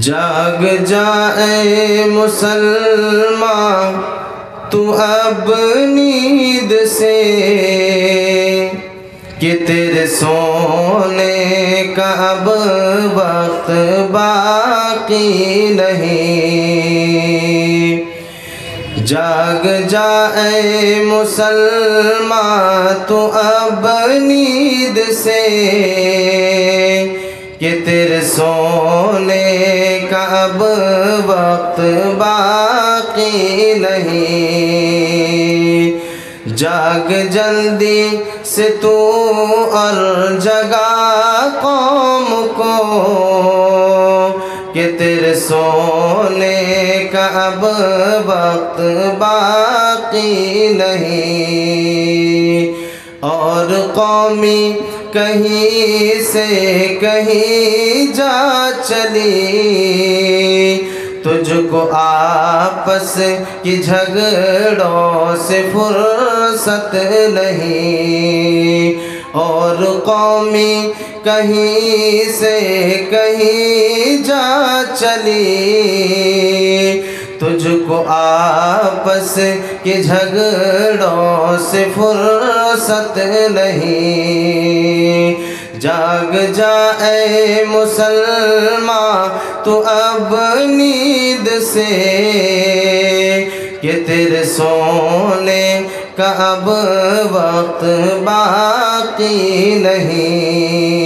جاگ جائے مسلمان تو اب نیند سے کہ تیرے سونے کا اب وقت باقی نہیں۔ جاگ جائے مسلمان تو اب نیند سے کہ تیرے سونے کا اب وقت باقی نہیں۔ جاگ جلدی سے تو اور جگا قوم کو کہ تیرے سونے کا اب وقت باقی نہیں۔ اور قومی کہیں سے کہیں جا چلی، تجھ کو آپس کی جھگڑوں سے فرصت نہیں۔ اور قومی کہیں سے کہیں جا چلی، تجھ کو آپس کی جھگڑوں سے فرصت نہیں۔ جاگ جائے مسلمان تو اب نیند سے کہ تیرے سونے کا اب وقت باقی نہیں۔